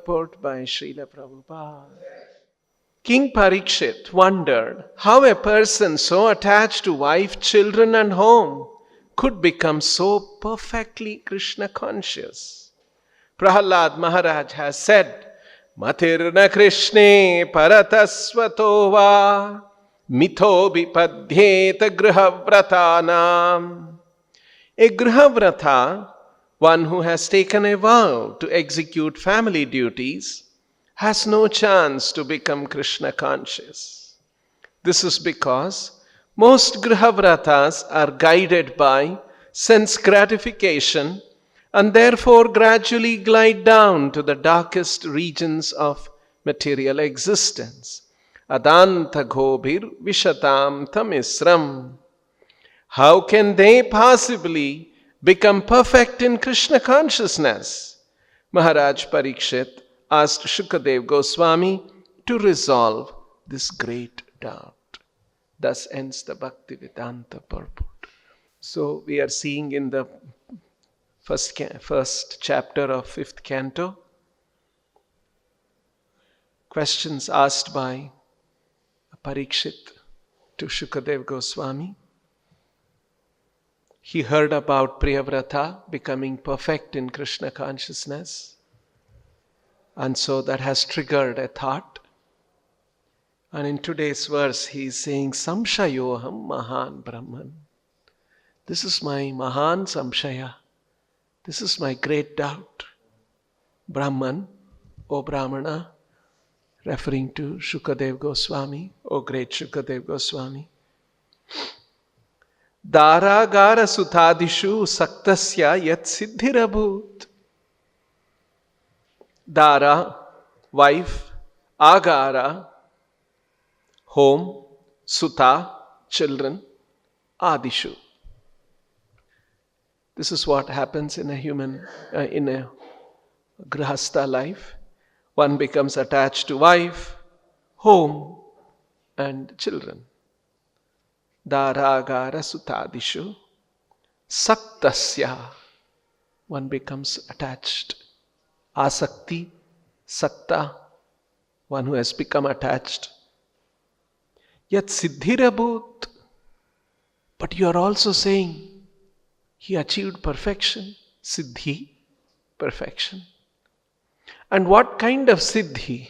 purport by Srila Prabhupada. King Parikshit wondered how a person so attached to wife, children and home could become so perfectly Krishna conscious. Prahalad Maharaj has said, Matirna Krishne paratasvato va mitho vipadhyeta grihavratanam. A grihavrata, one who has taken a vow to execute family duties, has no chance to become Krishna conscious. This is because most grihavratas are guided by sense gratification and therefore gradually glide down to the darkest regions of material existence. Adanta gobhir vishatam tamisram. How can they possibly become perfect in Krishna consciousness? Maharaj Parikshit asked Shukadev Goswami to resolve this great doubt. Thus ends the Bhaktivedanta purport. So we are seeing in the first chapter of 5th canto, questions asked by Parikshit to Shukadev Goswami. He heard about Priyavrata becoming perfect in Krishna consciousness. And so that has triggered a thought. And in today's verse, he is saying, Samshayoham Mahan Brahman. This is my Mahan Samshaya. This is my great doubt. Brahman, O Brahmana, referring to Shukadev Goswami, O great Shukadev Goswami. Daragara sutadishu saktasya yat siddhirabhut. Dara, wife, agara, home, suta, children, adishu. This is what happens in a grihastha life. One becomes attached to wife, home, and children. Daragara sutadishu saktasya. One becomes attached. Asakti, sakta, one who has become attached. Yet siddhirabhut. But you are also saying he achieved perfection. Siddhi, perfection. And what kind of siddhi?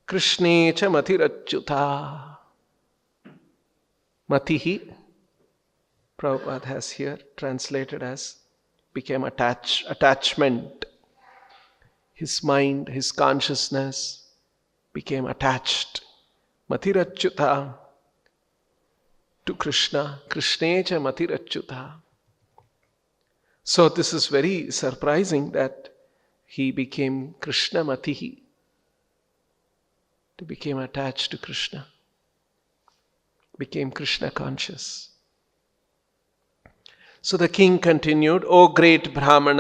Krishne cha matirachyuta. Matihi, Prabhupada has here translated as became attachment. His mind, his consciousness became attached. Matirachyuta to Krishna. Krishnecha matirachyuta. So this is very surprising that he became Krishna matihi. He became attached to Krishna. Became Krishna conscious. So the king continued, O great Brahman,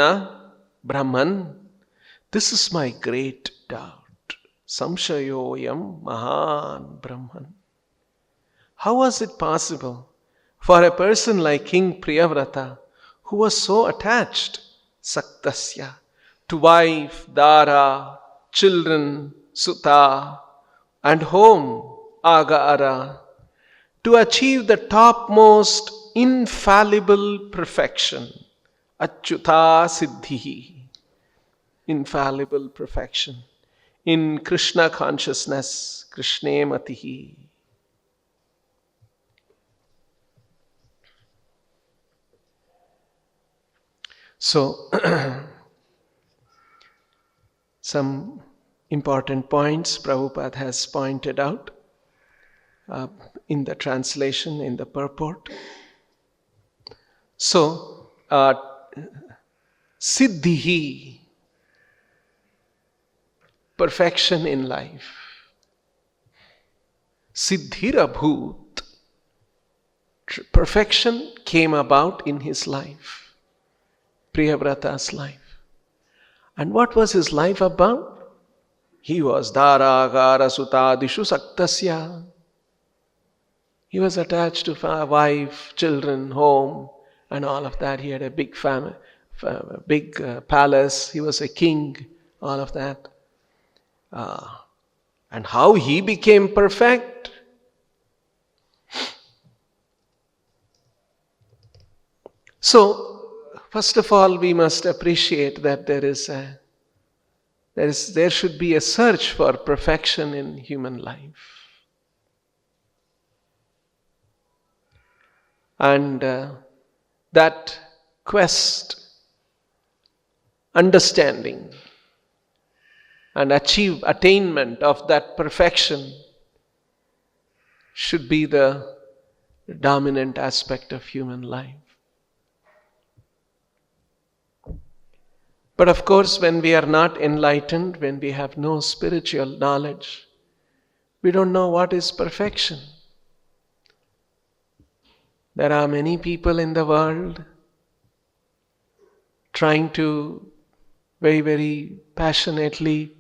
this is my great doubt. Samshayoyam Mahan Brahman. How was it possible for a person like King Priyavrata, who was so attached, saktasya, to wife, dara, children, sutta, and home, agara, to achieve the topmost infallible perfection, achyuta siddhi, infallible perfection, in Krishna consciousness, Krishne matihi. So, some important points Prabhupada has pointed out in the translation, in the purport. So, siddhi, perfection in life. Siddhirabhut, perfection came about in his life. Priyavrata's life. And what was his life about? He was Daragara Sutadishu Saktasya. He was attached to wife, children, home, and all of that. He had a big family, big palace. He was a king all of that. And how he became perfect? So, first of all, we must appreciate that there should be a search for perfection in human life. And that quest, understanding, and attainment of that perfection should be the dominant aspect of human life. But of course, when we are not enlightened, when we have no spiritual knowledge, we don't know what is perfection. There are many people in the world trying to very, very passionately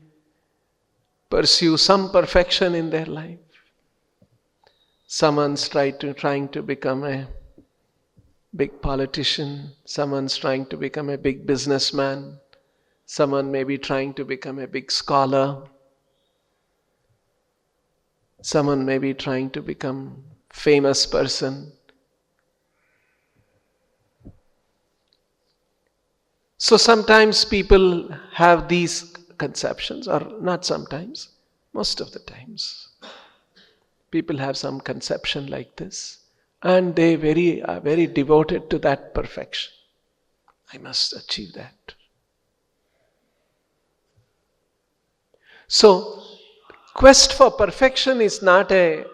pursue some perfection in their life. Someone's trying to become a big politician. Someone's trying to become a big businessman. Someone may be trying to become a big scholar. Someone may be trying to become a famous person. So sometimes people have these conceptions, or not sometimes, most of the times. People have some conception like this, and they are very devoted to that perfection. I must achieve that. So, quest for perfection is not a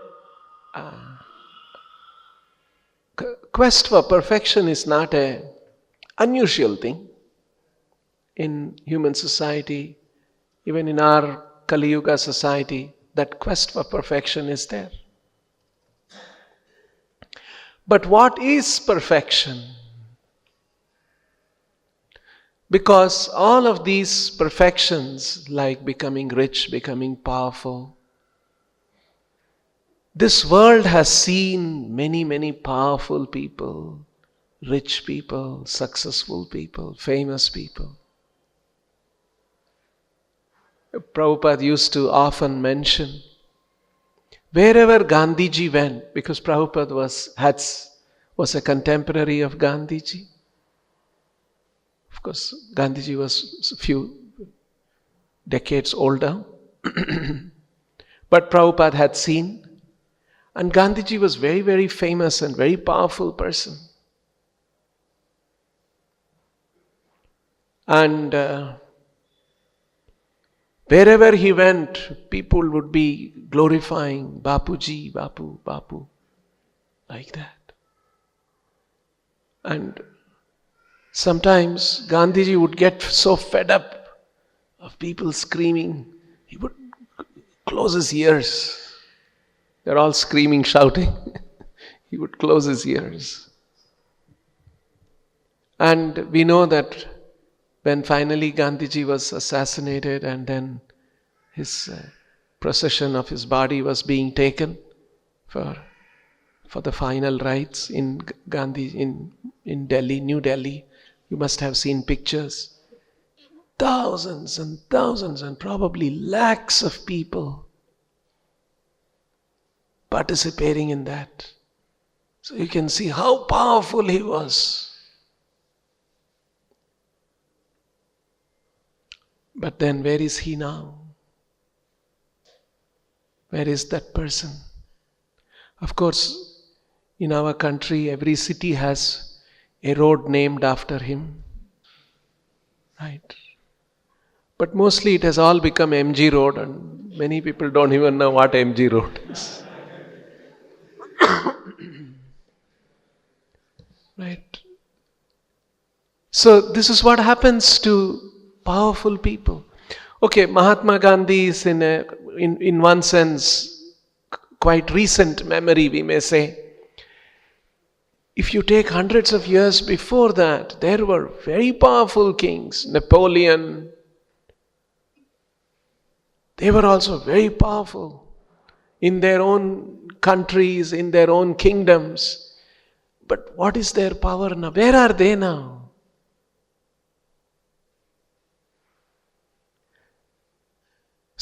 unusual thing in human society. Even in our Kali Yuga society, that quest for perfection is there. But what is perfection? Because all of these perfections, like becoming rich, becoming powerful, this world has seen many, many powerful people, rich people, successful people, famous people. Prabhupada used to often mention, wherever Gandhiji went, because Prabhupada was a contemporary of Gandhiji. Of course, Gandhiji was a few decades older. But Prabhupada had seen, and Gandhiji was very, very famous and very powerful person. And wherever he went, people would be glorifying Bapuji, Bapu, Bapu, like that. And sometimes Gandhiji would get so fed up of people screaming, he would close his ears. They're all screaming, shouting. He would close his ears. And we know that when finally Gandhiji was assassinated and then his procession of his body was being taken for the final rites in Delhi, New Delhi, you must have seen pictures. Thousands and thousands and probably lakhs of people participating in that. So you can see how powerful he was. But then where is he now? Where is that person? Of course, in our country, every city has a road named after him. Right? But mostly it has all become MG Road, and many people don't even know what MG Road is. Right? So this is what happens to powerful people. Okay, Mahatma Gandhi is in one sense quite recent memory, we may say. If you take hundreds of years before that, there were very powerful kings. Napoleon, they were also very powerful in their own countries, in their own kingdoms. But what is their power now? Where are they now?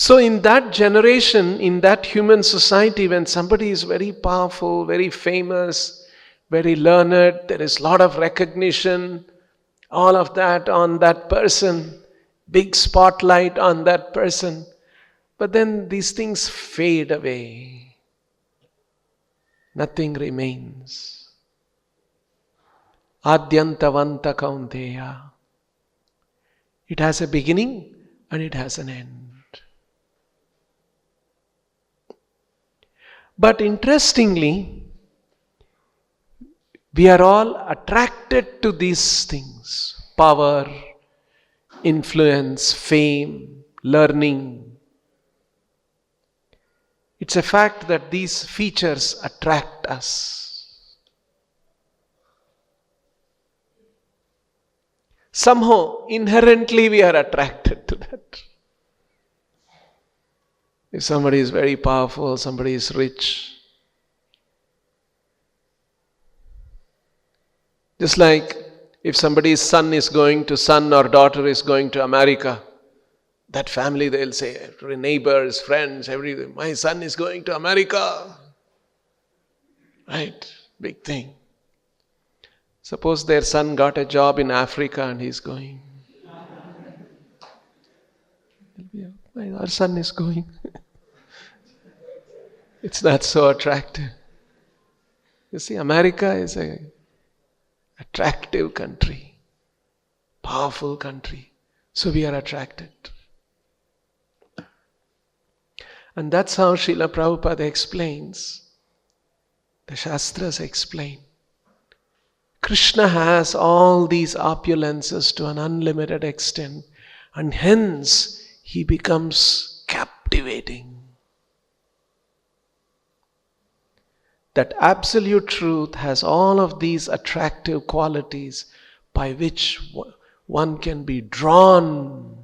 So in that generation, in that human society, when somebody is very powerful, very famous, very learned, there is a lot of recognition, all of that on that person, big spotlight on that person. But then these things fade away. Nothing remains. Adyantavanta kaunteya. It has a beginning and it has an end. But interestingly, we are all attracted to these things. Power, influence, fame, learning. It's a fact that these features attract us. Somehow, inherently we are attracted to that. If somebody is very powerful, somebody is rich. Just like if somebody's son or daughter is going to America, that family, they'll say, neighbors, friends, everything, my son is going to America. Right? Big thing. Suppose their son got a job in Africa and he's going. Our son is going. It's not so attractive. You see, America is an attractive country, powerful country. So we are attracted. And that's how Srila Prabhupada explains. The Shastras explain. Krishna has all these opulences to an unlimited extent, and hence he becomes captivating. That absolute truth has all of these attractive qualities by which one can be drawn,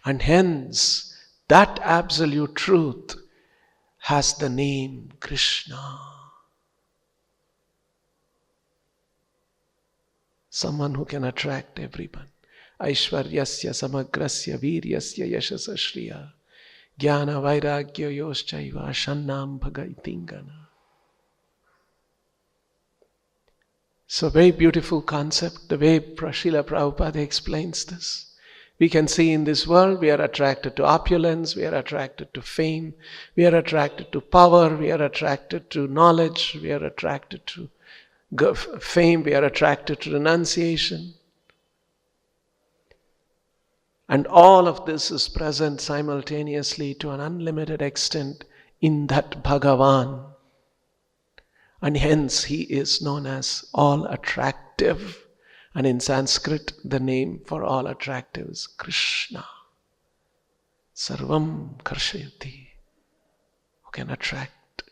and hence that absolute truth has the name Krishna. Someone who can attract everyone. Aishwaryasya samagrasya viryasya yashasa shriya jnana vairagya yoschaiva shannam bhagaitingana. So very beautiful concept, the way Srila Prabhupada explains this. We can see in this world we are attracted to opulence, we are attracted to fame, we are attracted to power, we are attracted to knowledge, we are attracted to fame, we are attracted to renunciation. And all of this is present simultaneously to an unlimited extent in that Bhagavan. And hence he is known as all attractive. And in Sanskrit, the name for all attractive is Krishna. Sarvam karshayati, who can attract.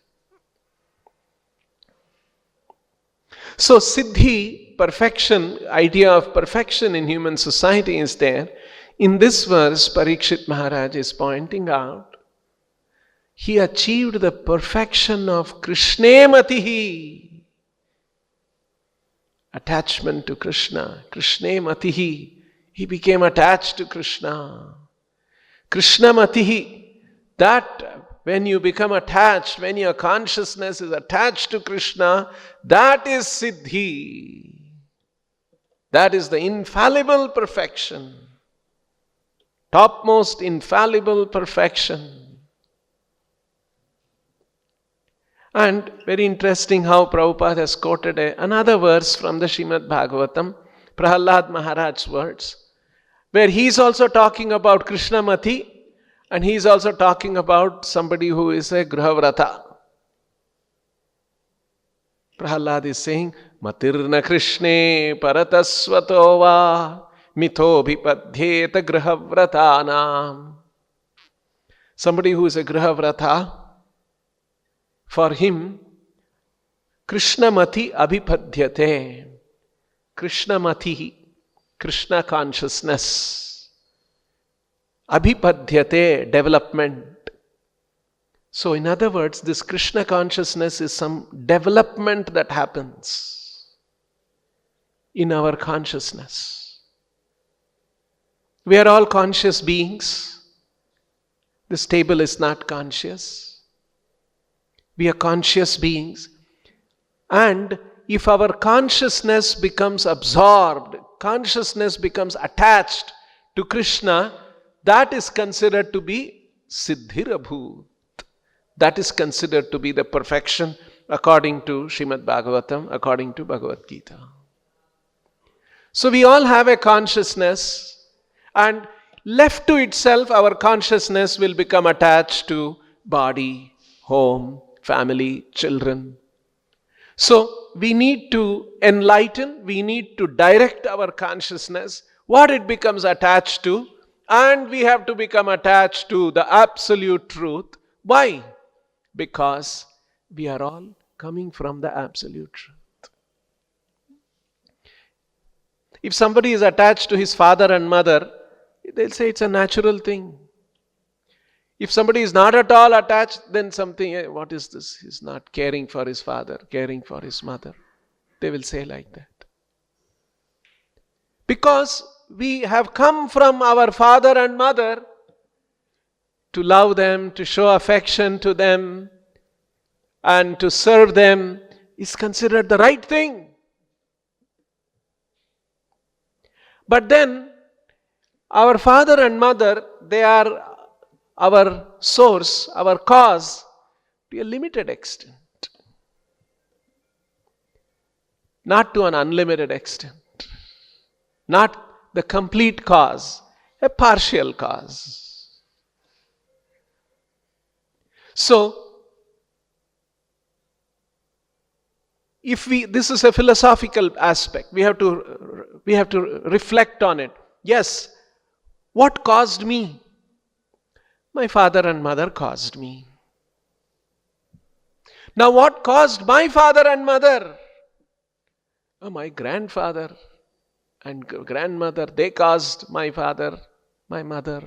So siddhi, perfection, idea of perfection in human society is there. In this verse, Parikshit Maharaj is pointing out, he achieved the perfection of Krishnamatihi. Attachment to Krishna. Krishnamatihi. He became attached to Krishna. Krishnamatihi. That when you become attached, when your consciousness is attached to Krishna, that is siddhi. That is the infallible perfection. Topmost infallible perfection. And very interesting how Prabhupada has quoted another verse from the Srimad Bhagavatam, Prahalad Maharaj's words, where he is also talking about Krishnamati, and he is also talking about somebody who is a Grihavrata. Prahalad is saying, Matirna Krishne Paratasvato va Mitho Bhipadhyeta Grihavratanam. Somebody who is a Grihavrata, for him, Krishnamati abhipadhyate. Krishnamati, Krishna consciousness. Abhipadhyate, development. So in other words, this Krishna consciousness is some development that happens in our consciousness. We are all conscious beings. This table is not conscious. We are conscious beings. And if our consciousness becomes absorbed, consciousness becomes attached to Krishna, that is considered to be Siddhirabhut. That is considered to be the perfection according to Srimad Bhagavatam, according to Bhagavad Gita. So we all have a consciousness, and left to itself, our consciousness will become attached to body, home, family, children. So we need to enlighten, we need to direct our consciousness, what it becomes attached to, and we have to become attached to the absolute truth. Why? Because we are all coming from the absolute truth. If somebody is attached to his father and mother, they'll say it's a natural thing. If somebody is not at all attached, then something, what is this? He's not caring for his father, caring for his mother. They will say like that. Because we have come from our father and mother to love them, to show affection to them, and to serve them is considered the right thing. But then, our father and mother, they are our source, our cause, to a limited extent. Not to an unlimited extent. Not the complete cause, a partial cause. So, this is a philosophical aspect. We have to reflect on it. Yes, what caused me? My father and mother caused me. Now what caused my father and mother? My grandfather and grandmother, they caused my father, my mother.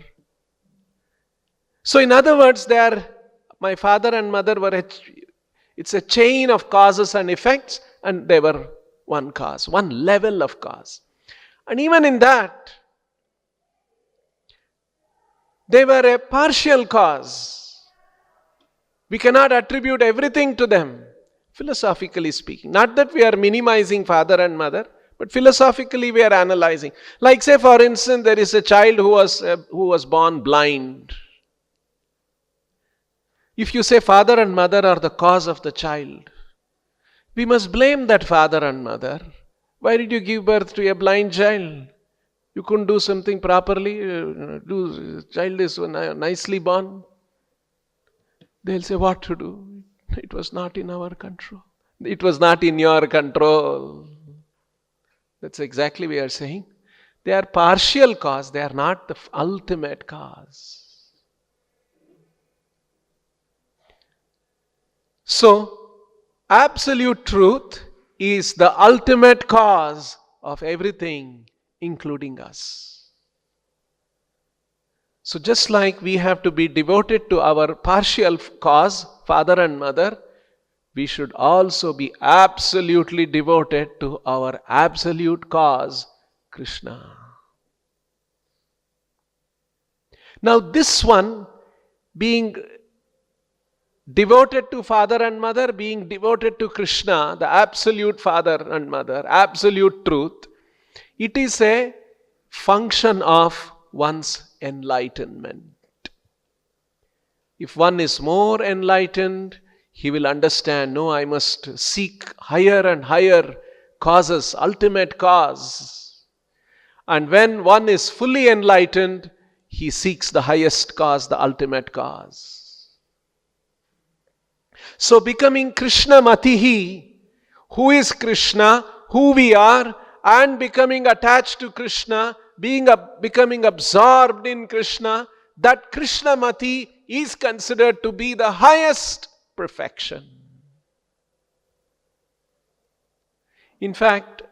So in other words, my father and mother it's a chain of causes and effects, and they were one cause, one level of cause. And even in that, they were a partial cause. We cannot attribute everything to them, philosophically speaking. Not that we are minimizing father and mother, but philosophically we are analyzing. Like say for instance, there is a child who was born blind. If you say father and mother are the cause of the child, we must blame that father and mother. Why did you give birth to a blind child? You couldn't do something properly. Child is nicely born. They'll say, what to do? It was not in our control. It was not in your control. That's exactly what we are saying. They are partial cause. They are not the ultimate cause. So, absolute truth is the ultimate cause of everything, including us. So just like we have to be devoted to our partial cause, father and mother, we should also be absolutely devoted to our absolute cause, Krishna. Now this one, being devoted to father and mother, being devoted to Krishna, the absolute father and mother, absolute truth, it is a function of one's enlightenment. If one is more enlightened, he will understand, no, I must seek higher and higher causes, ultimate cause. And when one is fully enlightened, he seeks the highest cause, the ultimate cause. So becoming Krishna Matihi, who is Krishna, who we are, and becoming attached to Krishna, becoming absorbed in Krishna, that Krishna Mati is considered to be the highest perfection. In fact,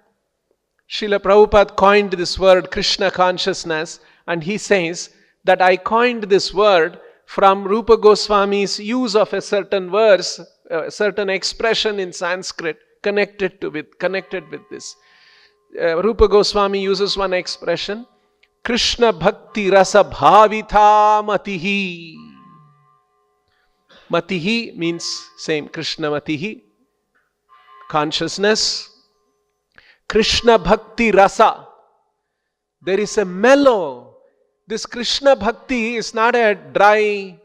Srila Prabhupada coined this word Krishna consciousness, and he says that I coined this word from Rupa Goswami's use of a certain verse, a certain expression in Sanskrit connected with this. Rupa Goswami uses one expression, Krishna Bhakti Rasa Bhavita Matihi. Matihi means same, Krishna Matihi, consciousness. Krishna Bhakti Rasa. There is a mellow. This Krishna Bhakti is not a dry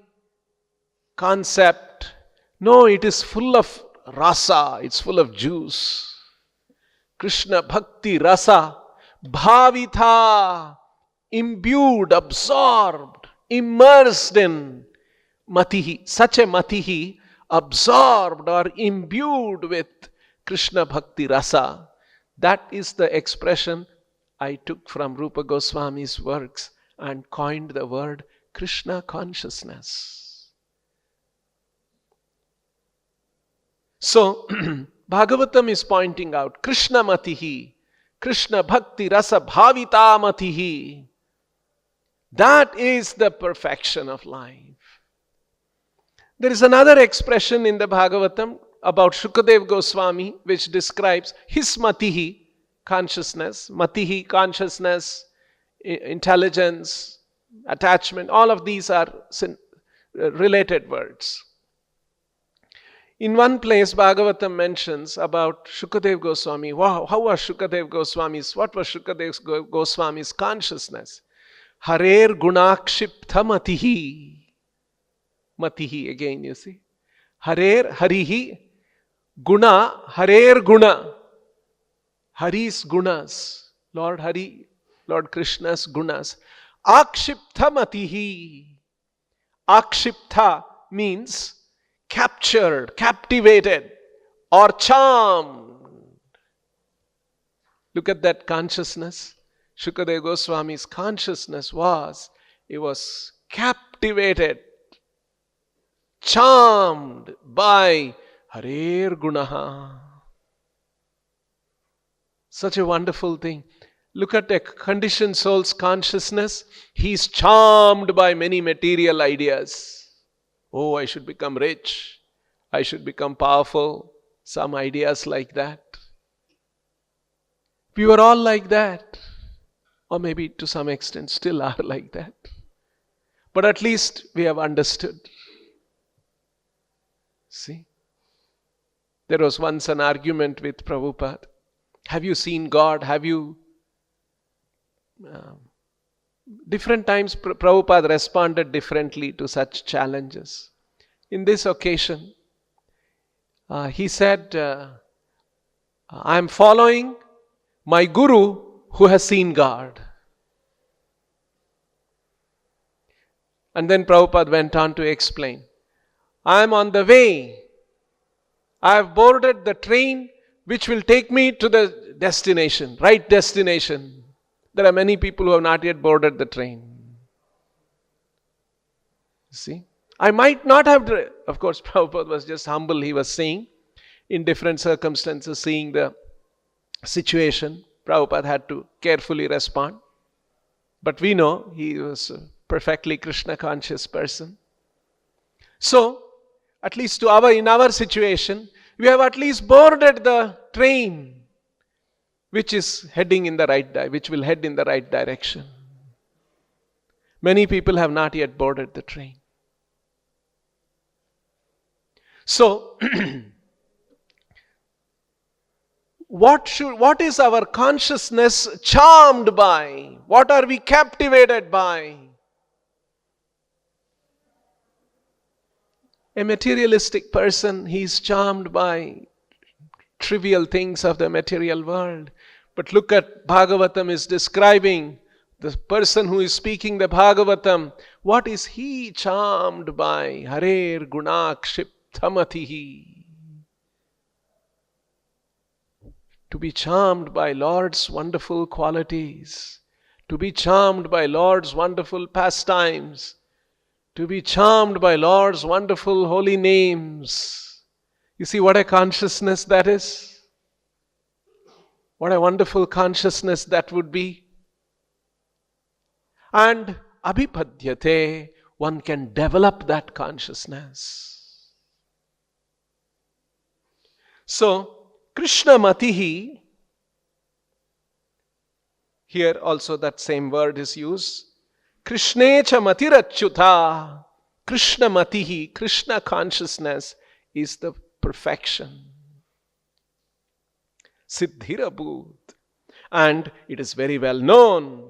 concept. No, it is full of rasa. It's full of juice. Krishna Bhakti Rasa. Bhavita. Imbued, absorbed, immersed in Matihi. Such a Matihi, absorbed or imbued with Krishna Bhakti Rasa. That is the expression I took from Rupa Goswami's works and coined the word Krishna consciousness. So, Bhagavatam is pointing out Krishna Matihi, Krishna Bhakti Rasa Bhavita Matihi. That is the perfection of life. There is another expression in the Bhagavatam about Shukadev Goswami which describes his Matihi, consciousness, Matihi, consciousness, intelligence, attachment. All of these are related words. In one place, Bhagavatam mentions about Shukadev Goswami. Wow, how was Shukadev Goswami's, what was Shukadev Goswami's consciousness? Harer gunakshiptha matihi. Matihi again, you see. Harer, harihi, guna, harer guna. Hari's gunas. Lord Hari, Lord Krishna's gunas. Akshiptha matihi. Akshiptha means captured, captivated, or charmed. Look at that consciousness. Shukadeva Goswami's consciousness was, he was captivated, charmed by Harer Gunaha. Such a wonderful thing. Look at a conditioned soul's consciousness. He is charmed by many material ideas. Oh, I should become rich. I should become powerful. Some ideas like that. We were all like that. Or maybe to some extent still are like that. But at least we have understood. See? There was once an argument with Prabhupada. Have you seen God? Have you... different times Prabhupada responded differently to such challenges. In this occasion, he said, I am following my Guru who has seen God. And then Prabhupada went on to explain, I am on the way. I have boarded the train which will take me to the destination, right destination. There are many people who have not yet boarded the train. See? I might not have, of course Prabhupada was just humble, he was saying, in different circumstances, seeing the situation, Prabhupada had to carefully respond. But we know he was a perfectly Krishna conscious person. So, at least in our situation, we have at least boarded the train which is heading in the right which will head in the right direction. Many people have not yet boarded the train. So, what is our consciousness charmed by? What are we captivated by? A materialistic person, he is charmed by trivial things of the material world. But look at Bhagavatam is describing the person who is speaking the Bhagavatam. What is he charmed by? Harer gunakshipthamatihi. To be charmed by Lord's wonderful qualities. To be charmed by Lord's wonderful pastimes. To be charmed by Lord's wonderful holy names. You see what a consciousness that is? What a wonderful consciousness that would be. And abhipadyate, one can develop that consciousness. So, Krishna Matihi, here also that same word is used. Krishnecha matirachyuta. Krishna Matihi, Krishna consciousness is the perfection. Siddhirabhut. And it is very well known.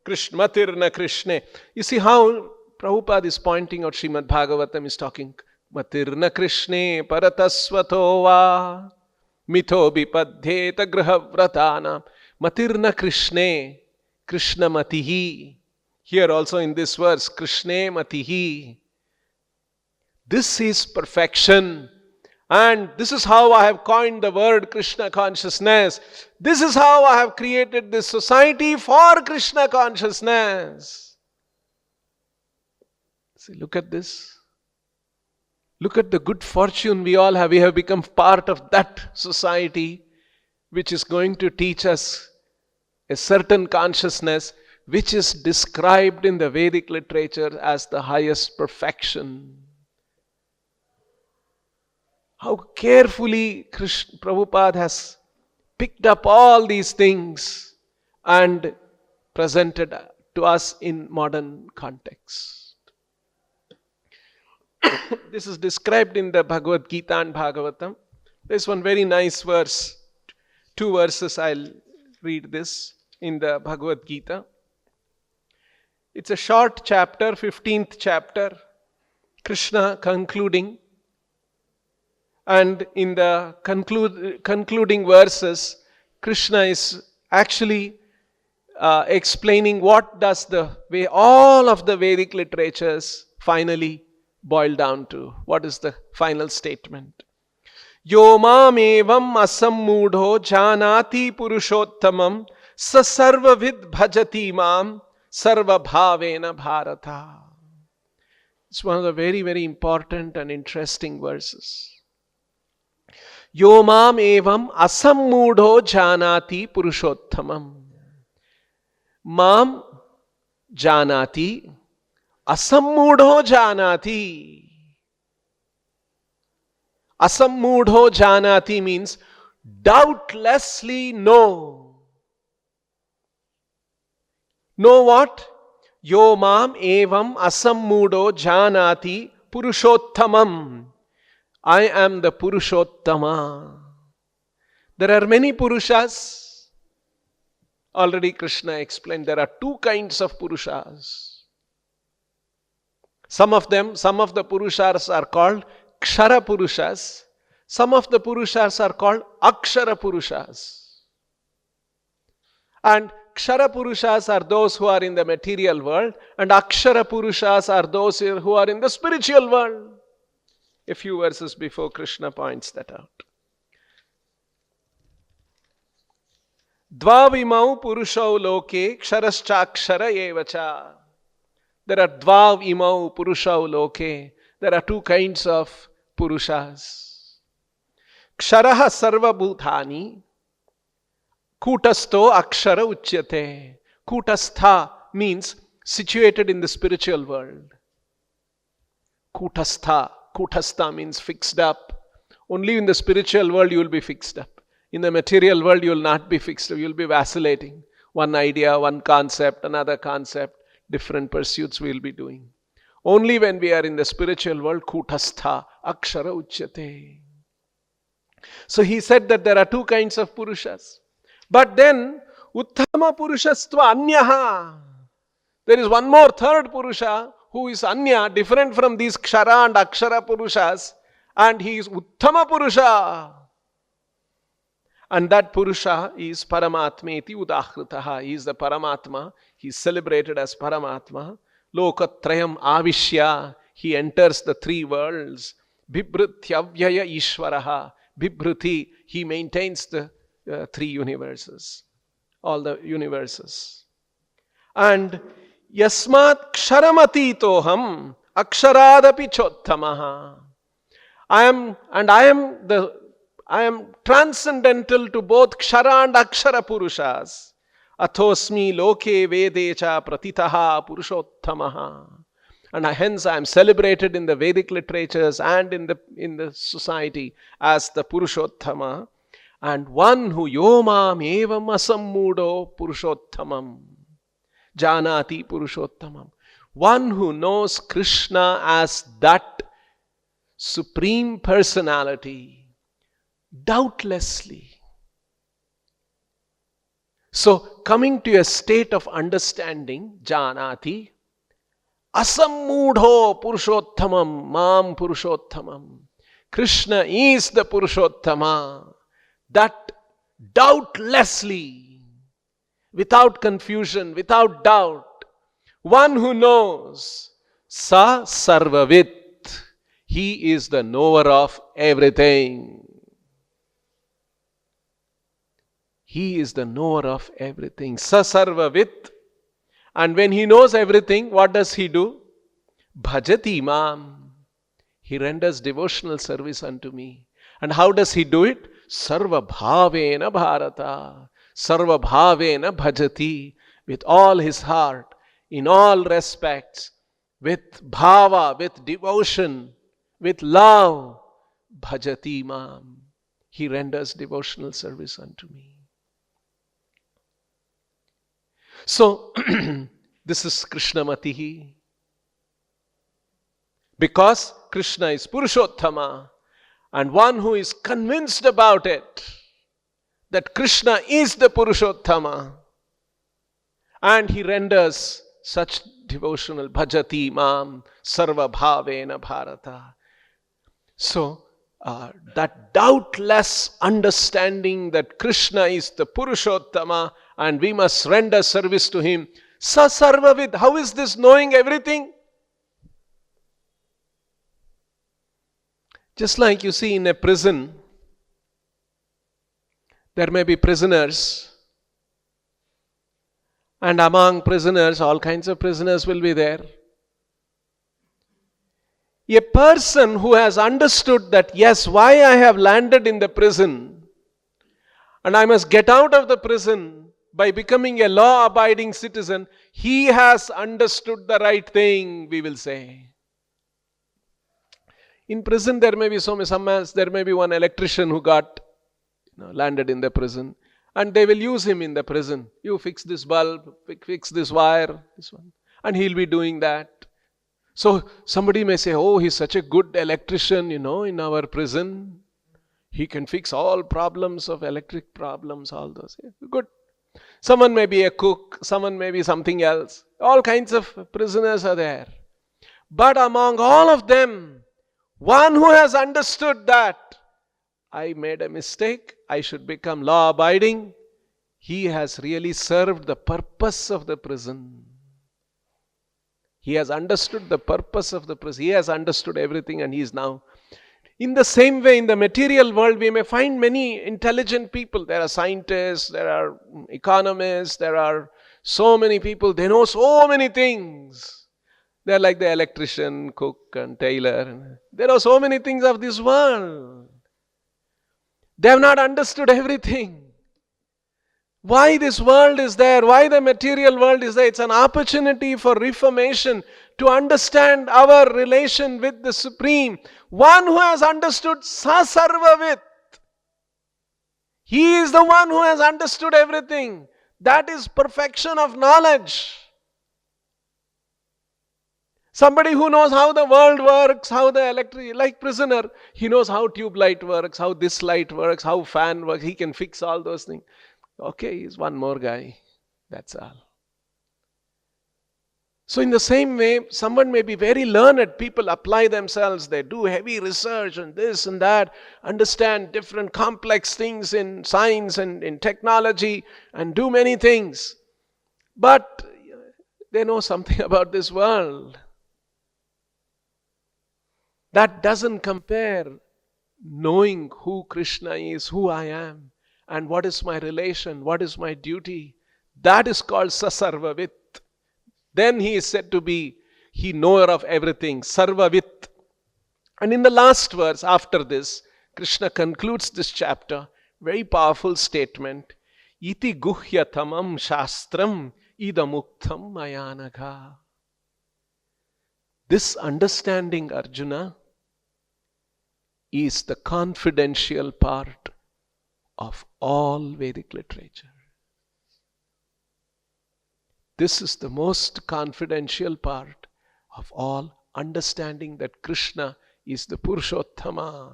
Krishmatirna Krishne. You see how Prabhupada is pointing out, Srimad Bhagavatam is talking. Matirna Krishne paratasvato va mitho bipadhyeta grahavratana. Matirna Krishne, Krishna Matihi. Here also in this verse, Krishne Matihi. This is perfection. And this is how I have coined the word Krishna consciousness. This is how I have created this society for Krishna consciousness. See, look at this. Look at the good fortune we all have. We have become part of that society which is going to teach us a certain consciousness which is described in the Vedic literature as the highest perfection. How carefully Prabhupada has picked up all these things and presented to us in modern context. This is described in the Bhagavad Gita and Bhagavatam. There's one very nice verse. 2 verses, I'll read this in the Bhagavad Gita. It's a short chapter, 15th chapter. Krishna concluding. And in the concluding verses, Krishna is actually explaining what does the way all of the Vedic literatures finally boil down to. What is the final statement? Yo mam evam asammudho janati purushottamam sa sarvavid bhajati mam sarva bhavena bharata. It's one of the very, very important and interesting verses. Yo mam evam asammudho janati purushottamam. Mam janati asammudho janati. Asammudho janati means doubtlessly know. Know what? Yo mam evam asammudho janati purushottamam. I am the Purushottama. There are many Purushas. Already Krishna explained there are 2 kinds of Purushas. Some of the Purushas are called Kshara Purushas. Some of the Purushas are called Akshara Purushas. And Kshara Purushas are those who are in the material world, and Akshara Purushas are those who are in the spiritual world. A few verses before, Krishna points that out. Dvavimau purushau loke ksharascha evacha. There are dvavimau purushau loke. There are 2 kinds of purushas. Ksharaha sarva bhutani kutasto akshara uchyate. Kutastha means situated in the spiritual world. Kutastha. Kutastha means fixed up. Only in the spiritual world you will be fixed up. In the material world you will not be fixed up. You will be vacillating. One idea, one concept, another concept, different pursuits we will be doing. Only when we are in the spiritual world, kutastha, akshara uchyate. So he said that there are 2 kinds of purushas. But then, uttama purushastva anyaha. There is one more, 3rd purusha, who is anya, different from these kshara and akshara purushas, and he is uttama purusha. And that purusha is paramatmeti udahritaha. He is the paramatma. He is celebrated as paramatma. Lokatrayam avishya. He enters the 3 worlds. Bibhrityavyaya ishvaraha. Bibhriti. He maintains the 3 universes. All the universes. And Yasmat ksharamati aksharaadapi chottamaha. I am transcendental to both kshara and akshara purushas. Athosmi loke vedecha pratitaha purushottamaha. And hence I am celebrated in the Vedic literatures and in the society as the Purushottama. And one who yomam evam asammudo purushottamam. Janati Purushottamam. one who knows Krishna as that Supreme Personality, doubtlessly. So, coming to a state of understanding, janati, asammudho purushottamam, mam purushottamam. Krishna is the Purushottama, that doubtlessly, without confusion, without doubt, one who knows, sa sarvavit, he is the knower of everything. He is the knower of everything. Sa sarvavit. And when he knows everything, what does he do? Bhajati mam. He renders devotional service unto me. And how does he do it? Sarva bhavena bharata. Sarva bhavena bhajati. With all his heart, in all respects, with bhava, with devotion, with love, bhajati mam. He renders devotional service unto me. So, this is Krishnamatihi. Because Krishna is Purushottama, and one who is convinced about it, that Krishna is the Purushottama, and he renders such devotional bhajati mam sarva bhavena bharata. So, that doubtless understanding that Krishna is the Purushottama and we must render service to him. Sa sarvavid. How is this knowing everything? Just like you see in a prison, there may be prisoners, and among prisoners, all kinds of prisoners will be there. A person who has understood that, yes, why I have landed in the prison, and I must get out of the prison by becoming a law-abiding citizen, he has understood the right thing, we will say. In prison, there may be there may be one electrician who got landed in the prison, and they will use him in the prison. You fix this bulb, fix this wire, this one, and he'll be doing that. So somebody may say, oh, he's such a good electrician, in our prison. He can fix all problems of electric problems, all those. Good. Someone may be a cook, someone may be something else. All kinds of prisoners are there. But among all of them, one who has understood that I made a mistake, I should become law-abiding, he has really served the purpose of the prison. He has understood the purpose of the prison. He has understood everything, and he is now. In the same way, in the material world, we may find many intelligent people. There are scientists, there are economists, there are so many people. They know so many things. They are like the electrician, cook, and tailor. There are so many things of this world. They have not understood everything. Why this world is there, why the material world is there. It's an opportunity for reformation, to understand our relation with the Supreme. One who has understood sa sarvavit. He is the one who has understood everything. That is perfection of knowledge. Somebody who knows how the world works, how the electric, like prisoner, he knows how tube light works, how this light works, how fan works. He can fix all those things. Okay, he's one more guy. That's all. So in the same way, someone may be very learned. People apply themselves. They do heavy research and this and that. Understand different complex things in science and in technology and do many things. But they know something about this world. That doesn't compare knowing who Krishna is, who I am. And what is my relation? What is my duty? That is called Sasarvavit. Then he is said to be he knower of everything. Sarvavit. And in the last verse after this, Krishna concludes this chapter. Very powerful statement. Iti guhyatamam shastram idamuktam mayanagha. This understanding, Arjuna, is the confidential part of all Vedic literature. This is the most confidential part of all, understanding that Krishna is the Purushottama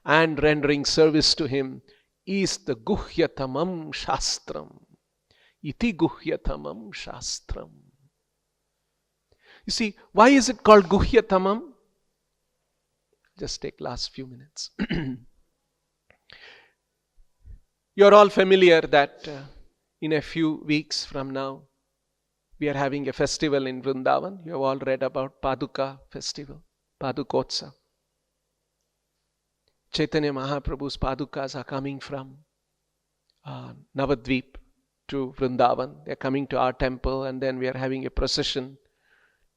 and rendering service to him is the Guhyatamam Shastram. Iti Guhyatamam Shastram. You see, why is it called Guhyatamam? Just take last few minutes. You're all familiar that in a few weeks from now, we are having a festival in Vrindavan. You have all read about Paduka festival, Padukotsa. Chaitanya Mahaprabhu's Padukas are coming from Navadvip to Vrindavan. They are coming to our temple, and then we are having a procession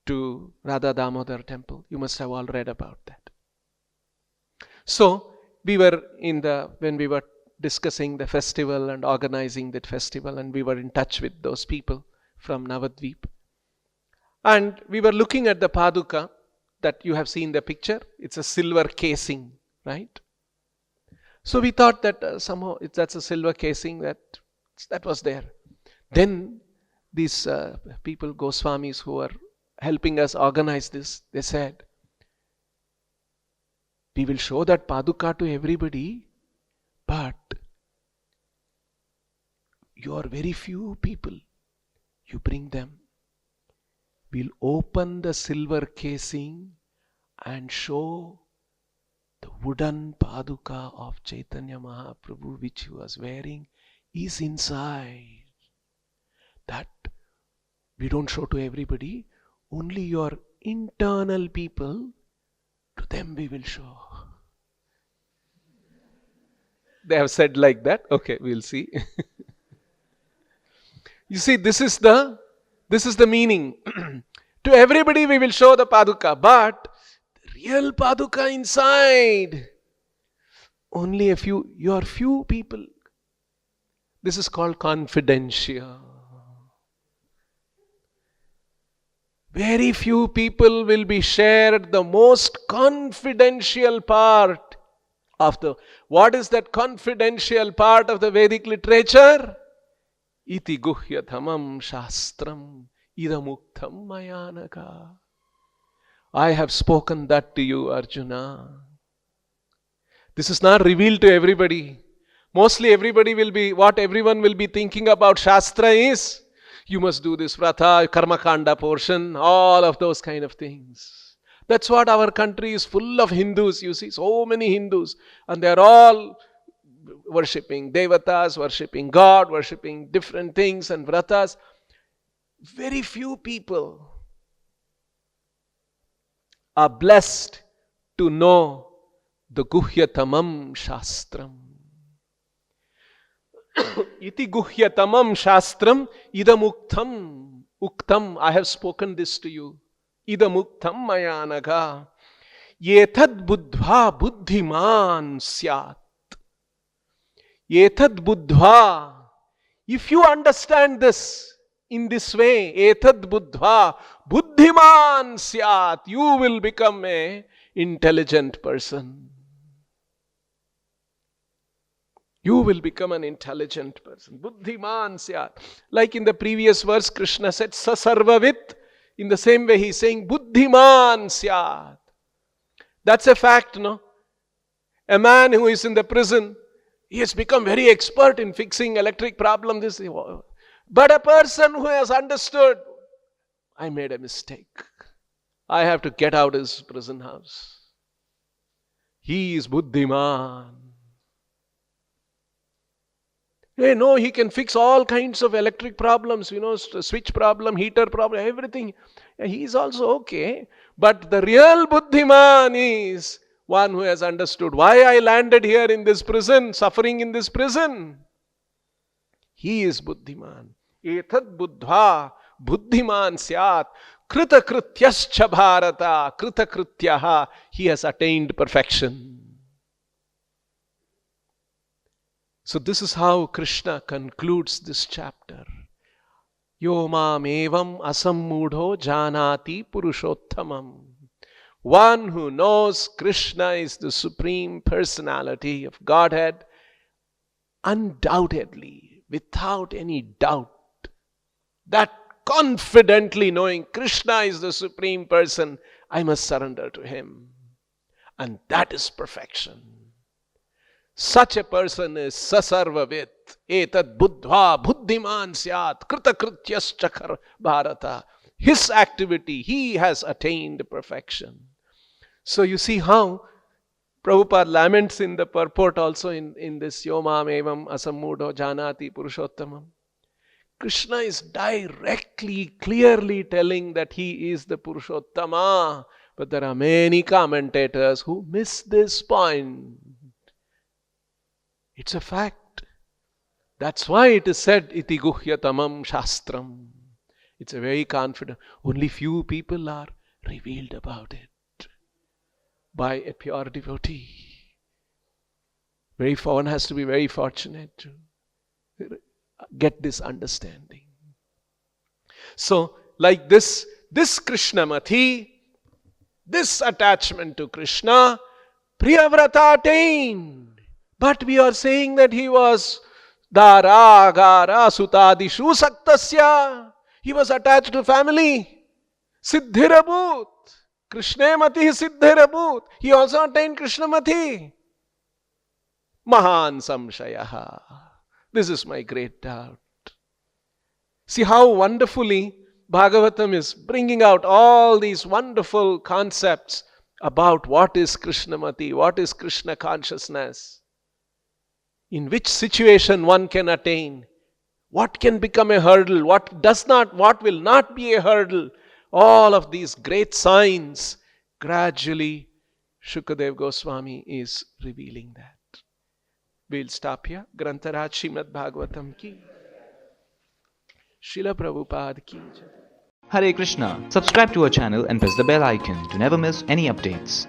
to Radha Damodar temple. You must have all read about that. So, when we were discussing the festival and organizing that festival, and we were in touch with those people from Navadvip. And we were looking at the Paduka that you have seen the picture. It's a silver casing, right? So we thought that somehow that's a silver casing that was there. Then these people, Goswamis, who are helping us organize this, they said, we will show that Paduka to everybody, but you are very few people. You bring them. We'll open the silver casing and show the wooden Paduka of Chaitanya Mahaprabhu which he was wearing is inside. That we don't show to everybody. Only your internal people, to them we will show. They have said like that. Okay, we'll see. You see, this is the meaning. To everybody we will show the Paduka, but the real Paduka inside, only your few people. This is called confidential. Very few people will be shared the most confidential part of what is that confidential part of the Vedic literature? Iti guhyatamam shastram idamuktam mayanaka. I have spoken that to you, Arjuna. This is not revealed to everybody. Mostly everyone will be thinking about Shastra is, you must do this vrata, karmakanda portion, all of those kind of things. That's what our country is full of Hindus, you see, so many Hindus. And they are all worshipping devatas, worshipping God, worshipping different things and vratas. Very few people are blessed to know the Guhyatamam Shastram. Iti Guhyatamam Shastram idamuktam uktam. I have spoken this to you. Idamuktam mayanaga. Yetad buddha buddhiman syat. Etad buddha. If you understand this in this way, etad buddha buddhiman syat, you will become an intelligent person. You will become an intelligent person. Buddhiman syat. Like in the previous verse, Krishna said, Sasarvavit. In the same way, he is saying, Buddhiman syat. That's a fact, no? A man who is in the prison, he has become very expert in fixing electric problems. But a person who has understood, I made a mistake. I have to get out of his prison house. He is Buddhiman. Hey, no, he can fix all kinds of electric problems, switch problem, heater problem, everything. He is also okay. But the real Buddhiman is one who has understood why I landed here in this prison, suffering in this prison. He is Buddhiman. Etad buddha buddhiman syat krita krityascha bharata krita krityaha. He has attained perfection. So this is how Krishna concludes this chapter. Yo mam evam asammudho janati purushottamam. One who knows Krishna is the Supreme Personality of Godhead, undoubtedly, without any doubt, that confidently knowing Krishna is the Supreme Person, I must surrender to Him. And that is perfection. Such a person is sasarvavit, etad buddhva buddhiman syat, kritakrityas chakar bharata. His activity, he has attained perfection. So you see how Prabhupada laments in the purport also in this Yomam evam asammudo janati purushottamam. Krishna is directly, clearly telling that he is the Purushottama. But there are many commentators who miss this point. It's a fact. That's why it is said, iti guhyatamam shastram. It's a very confident. Only few people are revealed about it by a pure devotee. One has to be very fortunate to get this understanding. So, like this Krishnamati, this attachment to Krishna, Priyavrata attained. But we are saying that he was Dara, Gara, Sutadishu Saktasya. He was attached to family. Siddhirabhut. Krishnamati Siddhirabhut. He also attained Krishnamati. Mahan Samshayaha. This is my great doubt. See how wonderfully Bhagavatam is bringing out all these wonderful concepts about what is Krishnamati, what is Krishna consciousness, in which situation one can attain, what can become a hurdle, what will not be a hurdle. All of these great signs, gradually Shukadev Goswami is revealing that. We'll stop here. Grantaraj Srimad Bhagavatam ki. Srila Prabhupada ki. Hare Krishna. Subscribe to our channel and press the bell icon to never miss any updates.